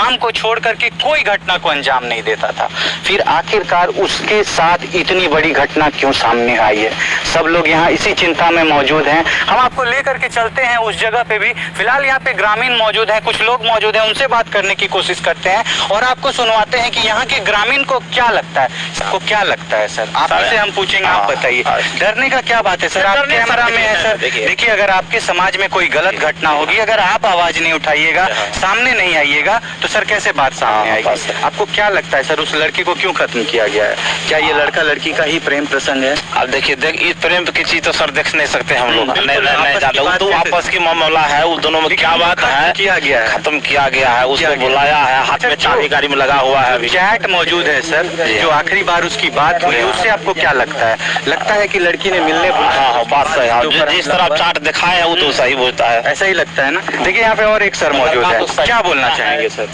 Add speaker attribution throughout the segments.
Speaker 1: काम को छोड़ करके कोई घटना को अंजाम नहीं देता था। फिर आखिरकार उसके साथ इतनी बड़ी घटना क्यों सामने आई है? सब लोग यहाँ इसी चिंता में मौजूद हैं। हम आपको लेकर के चलते हैं उस जगह पे भी। फिलहाल यहाँ पे ग्रामीण मौजूद हैं, कुछ लोग मौजूद हैं, उनसे बात करने की कोशिश करते हैं और आपको सुनवाते हैं कि यहाँ के ग्रामीण को क्या लगता है। आपको क्या लगता है सर? आपसे हम पूछेंगे, आप बताइए। डरने का क्या बात है सर? आप कैमरा में है सर। देखिए, अगर आपके समाज में कोई गलत घटना होगी, अगर आप आवाज नहीं उठाइएगा, सामने नहीं आइएगा, तो सर कैसे बात सामने आएगी? आपको क्या लगता है सर, उस लड़की को क्यों खत्म किया गया है? क्या ये लड़का लड़की का ही प्रेम प्रसंग है?
Speaker 2: अब देखिए, इस प्रेम की चीज तो सर देख नहीं सकते हम लोग। नहीं, तो आपस की मामला है, उस दोनों में क्या बात है?
Speaker 1: किया गया है,
Speaker 2: खत्म किया गया है, उसको बुलाया है, हाथ में चाबी गाड़ी में लगा हुआ है।
Speaker 1: चैट मौजूद है सर, जो आखिरी बार उसकी बात हुई, उससे आपको क्या लगता है? लगता है कि लड़की ने मिलने?
Speaker 2: हाँ, बात सही है। जिस तरह चार्ट दिखाए है वो तो सही होता है,
Speaker 1: ऐसा ही लगता है ना। देखिए, यहाँ पे और एक सर मौजूद है, क्या बोलना चाहेंगे सर?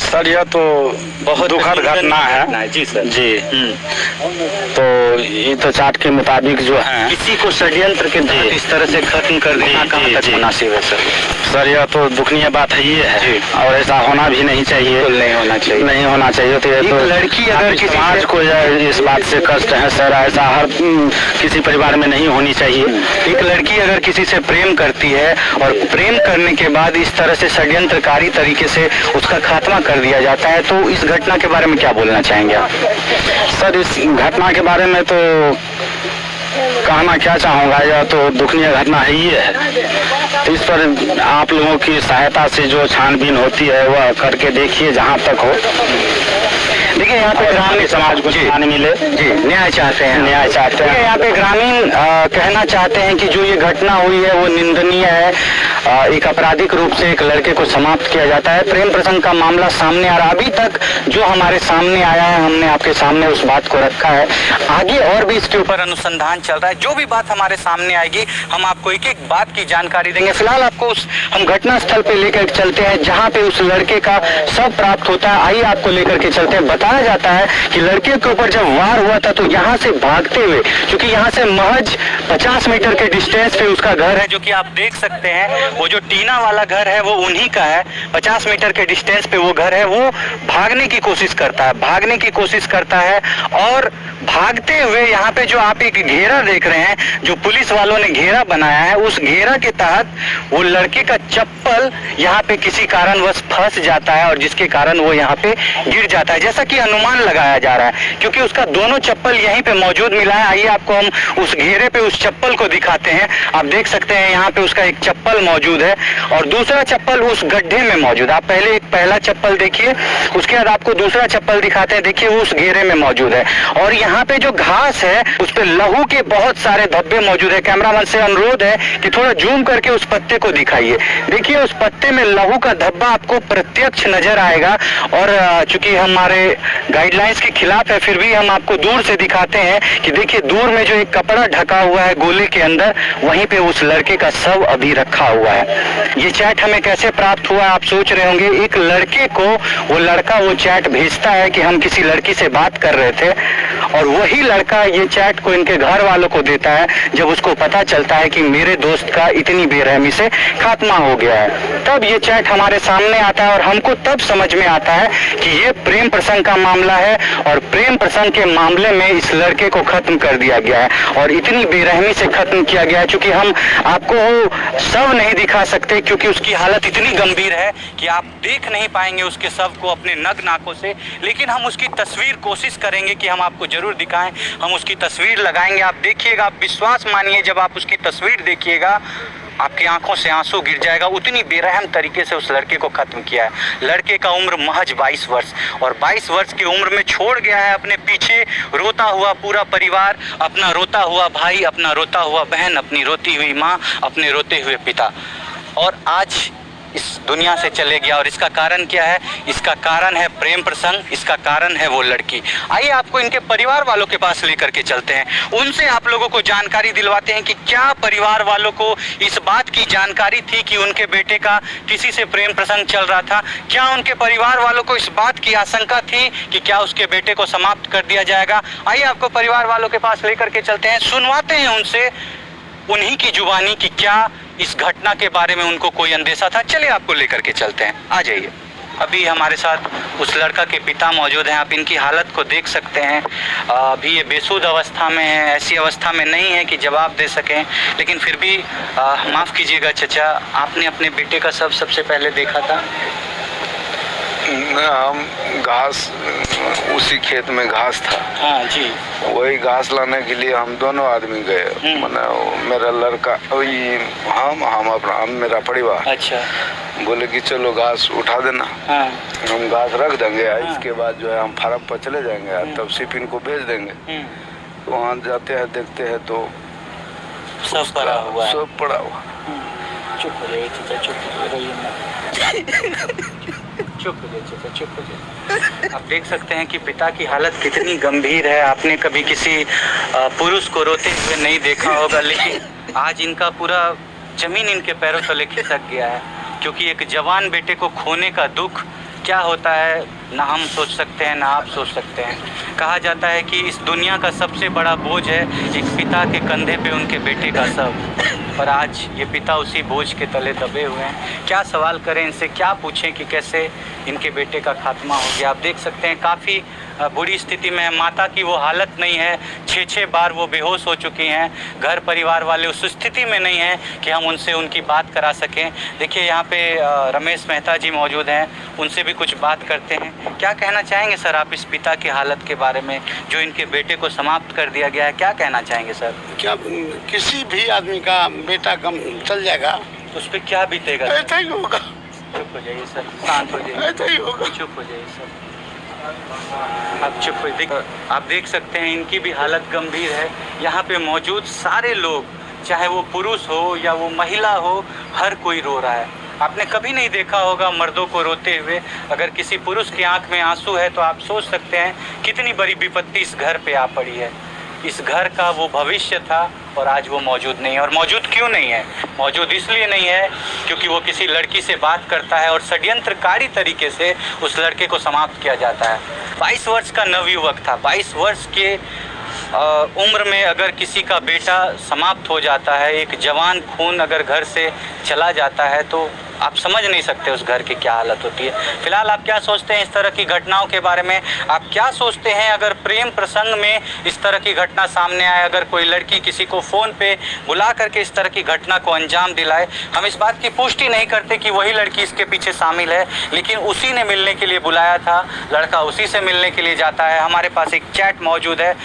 Speaker 3: सर, यह तो बहुत दुखद घटना है।
Speaker 1: जी सर
Speaker 3: जी। तो ये तो चार्ट के मुताबिक जो है,
Speaker 1: किसी को षड्यंत्र के तहत इस तरह से खत्म कर देना कहाँ तक मुनासिब है सर?
Speaker 3: सर, यह तो दुखनीय बात है ये है, और ऐसा होना भी नहीं चाहिए।
Speaker 1: नहीं होना चाहिए,
Speaker 3: नहीं होना चाहिए। तो ये तो
Speaker 1: लड़की अगर किसी
Speaker 3: समाज को इस बात से कष्ट है सर, ऐसा हर किसी परिवार में नहीं होनी चाहिए।
Speaker 1: एक लड़की अगर किसी से प्रेम करती है और प्रेम करने के बाद इस तरह से षड्यंत्रकारी तरीके से उसका खात्मा कर दिया जाता है, तो इस घटना के बारे में क्या बोलना चाहेंगे आप?
Speaker 3: सर, इस घटना के बारे में तो कहना क्या चाहूँगा, यह तो दुखनीय घटना है ही है। तो इस पर आप लोगों की सहायता से जो छानबीन होती है वह करके देखिए, जहाँ तक हो।
Speaker 1: देखिए, यहाँ पे ग्रामीण
Speaker 3: समाज को न्याय मिले।
Speaker 1: जी, न्याय चाहते हैं,
Speaker 3: न्याय चाहते हैं।
Speaker 1: यहाँ पे ग्रामीण कहना चाहते हैं कि जो ये घटना हुई है वो निंदनीय है। एक आपराधिक रूप से एक लड़के को समाप्त किया जाता है। प्रेम प्रसंग का मामला सामने आ रहा, अभी तक जो हमारे सामने आया है, हमने आपके सामने उस बात को रखा है। आगे और भी इसके ऊपर अनुसंधान चल रहा है। जो भी बात हमारे सामने आएगी, हम आपको एक एक बात की जानकारी देंगे। फिलहाल आपको हम घटना स्थल पे लेकर चलते हैं, जहाँ पे उस लड़के का शव प्राप्त होता है। आइए आपको लेकर के चलते हैं। बताया जाता है कि लड़के के ऊपर जब वार हुआ था तो यहाँ से भागते हुए, क्योंकि यहाँ से महज 50 मीटर के डिस्टेंस पे उसका घर है, जो कि आप देख सकते हैं। वो जो टीना वाला घर है वो उन्हीं का है। 50 मीटर के डिस्टेंस पे वो घर है। वो भागने की कोशिश करता है, और भागते हुए यहाँ पे जो आप एक घेरा देख रहे हैं, जो पुलिस वालों ने घेरा बनाया है, उस घेरा के तहत वो लड़के का चप्पल यहाँ पे किसी कारणवश फंस जाता है, और जिसके कारण वो यहाँ पे गिर जाता है, जैसा कि अनुमान लगाया जा रहा है, क्योंकि उसका दोनों चप्पल यहीं पे मौजूद मिला है। आइए आपको हम उस घेरे पे उस चप्पल को दिखाते हैं। आप देख सकते हैं यहाँ पे उसका एक चप्पल मौजूद है और दूसरा चप्पल उस गड्ढे में मौजूद है। आप पहले एक पहला चप्पल देखिए, उसके बाद आपको दूसरा चप्पल दिखाते हैं। देखिए, वो उस घेरे में मौजूद है, और यहाँ पे जो घास है उस पे लहू के बहुत सारे धब्बे मौजूद है। कैमरामैन से अनुरोध है कि थोड़ा जूम करके उस पत्ते को दिखाइए। देखिए, उस पत्ते में लहू का धब्बा आपको प्रत्यक्ष नजर आएगा, और चूंकि हमारे गाइडलाइंस के खिलाफ है, फिर भी हम आपको दूर से दिखाते हैं कि देखिए, दूर में जो एक कपड़ा ढका हुआ है गोले के अंदर, वहीं पे उस लड़के का शव अभी रखा हुआ है। ये चैट हमें कैसे प्राप्त हुआ, आप सोच रहे होंगे। एक लड़के को वो लड़का वो चैट भेजता है कि हम किसी लड़की से बात कर रहे थे, और वही लड़का ये चैट को इनके घर वालों को देता है। जब उसको पता चलता है कि मेरे दोस्त का इतनी बेरहमी से खात्मा हो गया है, तब ये चैट हमारे सामने आता है, और हमको तब समझ में आता है कि ये प्रेम प्रसंग का मामला है, और प्रेम प्रसंग के मामले में इस लड़के को खत्म कर दिया गया है, और इतनी बेरहमी से खत्म किया गया है। चूंकि हम आपको वो शव नहीं दिखा सकते, क्योंकि उसकी हालत इतनी गंभीर है कि आप देख नहीं पाएंगे उसके शव को अपने नग्न आंखों से, लेकिन हम उसकी तस्वीर कोशिश करेंगे कि हम आपको जरूर दिखाएं। हम उसकी तस्वीर लगाएंगे, आप देखिएगा, आप विश्वास मानिए, जब आप उसकी तस्वीर देखिएगा आपकी आंखों से आंसू गिर जाएगा। उतनी बेरहम तरीके से उस लड़के को खत्म किया है। लड़के का उम्र महज 22 वर्ष, और 22 वर्ष की उम्र में छोड़ गया है अपने पीछे रोता हुआ पूरा परिवार, अपना रोता हुआ भाई, अपना रोता हुआ बहन, अपनी रोती हुई माँ, अपने रोते हुए पिता, और आज इस दुनिया से चले गया। और इसका कारण क्या है? इसका कारण है प्रेम प्रसंग, इसका कारण है वो लड़की। आइए आपको इनके परिवार वालों के पास लेकर के चलते हैं, उनसे आप लोगों को जानकारी दिलवाते हैं कि क्या परिवार वालों को इस बात की जानकारी थी कि उनके बेटे का किसी से प्रेम प्रसंग चल रहा था। क्या उनके परिवार वालों को इस बात की आशंका थी कि क्या उसके बेटे को समाप्त कर दिया जाएगा। आइए आपको परिवार वालों के पास लेकर के चलते हैं, सुनवाते हैं उनसे उन्हीं की जुबानी कि क्या इस घटना के बारे में उनको कोई अंदेशा था। चलिए आपको लेकर के चलते हैं, आ जाइए। अभी हमारे साथ उस लड़का के पिता मौजूद हैं। आप इनकी हालत को देख सकते हैं। अभी ये बेसुध अवस्था में है, ऐसी अवस्था में नहीं है कि जवाब दे सकें, लेकिन फिर भी माफ़ कीजिएगा चचा, आपने अपने बेटे का सबसे पहले देखा था?
Speaker 4: हम घास, उसी खेत में घास था।
Speaker 1: हाँ जी।
Speaker 4: वही घास लाने के लिए हम दोनों आदमी गए। मैंने मेरा लड़का, हम मेरा परिवार।
Speaker 1: अच्छा।
Speaker 4: बोले कि चलो घास उठा देना।
Speaker 1: हाँ।
Speaker 4: हम घास रख देंगे। इसके बाद जो है हम फार्म पर चले जाएंगे, तब शिपिंग को भेज देंगे। तो वहाँ जाते हैं, देखते हैं तो
Speaker 1: सब पड़ा हुआ है।
Speaker 4: सब पड़ा हुआ।
Speaker 1: चुप हो जाइए चचा, चुप हो जाइए, चुप हो जाइए चचा, चुप हो जाइए। आप देख सकते हैं कि पिता की हालत कितनी गंभीर है। आपने कभी किसी पुरुष को रोते हुए नहीं देखा होगा, लेकिन आज इनका पूरा जमीन इनके पैरों तले खिसक गया है, क्योंकि एक जवान बेटे को खोने का दुख क्या होता है ना हम सोच सकते हैं, ना आप सोच सकते हैं। कहा जाता है कि इस दुनिया का सबसे बड़ा बोझ है एक पिता के कंधे पे उनके बेटे का शव, और आज ये पिता उसी बोझ के तले दबे हुए हैं। क्या सवाल करें इनसे, क्या पूछें कि कैसे इनके बेटे का खात्मा हो गया। आप देख सकते हैं काफ़ी बुरी स्थिति में है। माता की वो हालत नहीं है, 6 बार वो बेहोश हो चुकी हैं। घर परिवार वाले उस स्थिति में नहीं हैं कि हम उनसे उनकी बात करा सकें। देखिए यहाँ पे रमेश मेहता जी मौजूद हैं, उनसे भी कुछ बात करते हैं। क्या कहना चाहेंगे सर आप इस पिता की हालत के बारे में, जो इनके बेटे को समाप्त कर दिया गया है? क्या कहना चाहेंगे सर?
Speaker 5: क्या किसी भी आदमी का बेटा गम चल जाएगा
Speaker 1: तो उस पर क्या बीतेगा?
Speaker 5: ऐसा ही होगा।
Speaker 1: चुप हो जाइए सर, शांत हो जाइए,
Speaker 5: ऐसा ही होगा।
Speaker 1: चुप हो जाइए सर, आप चुप हो जाइए। आप देख सकते हैं इनकी भी हालत गंभीर है। यहाँ पे मौजूद सारे लोग, चाहे वो पुरुष हो या वो महिला हो, हर कोई रो रहा है। आपने कभी नहीं देखा होगा मर्दों को रोते हुए। अगर किसी पुरुष की आंख में आंसू है तो आप सोच सकते हैं कितनी बड़ी विपत्ति इस घर पे आ पड़ी है। इस घर का वो भविष्य था और आज वो मौजूद नहीं है। और मौजूद क्यों नहीं है? मौजूद इसलिए नहीं है क्योंकि वो किसी लड़की से बात करता है और षड्यंत्रकारी तरीके से उस लड़के को समाप्त किया जाता है। 22 वर्ष का नवयुवक था। 22 वर्ष के उम्र में अगर किसी का बेटा समाप्त हो जाता है, एक जवान खून अगर घर से चला जाता है, तो आप समझ नहीं सकते उस घर की क्या हालत होती है। फिलहाल आप क्या सोचते हैं इस तरह की घटनाओं के बारे में? आप क्या सोचते हैं अगर प्रेम प्रसंग में इस तरह की घटना सामने आए, अगर कोई लड़की किसी को फ़ोन पे बुला करके इस तरह की घटना को अंजाम दिलाए? हम इस बात की पुष्टि नहीं करते कि वही लड़की इसके पीछे शामिल है, लेकिन उसी ने मिलने के लिए बुलाया था, लड़का उसी से मिलने के लिए जाता है। हमारे पास एक चैट मौजूद है।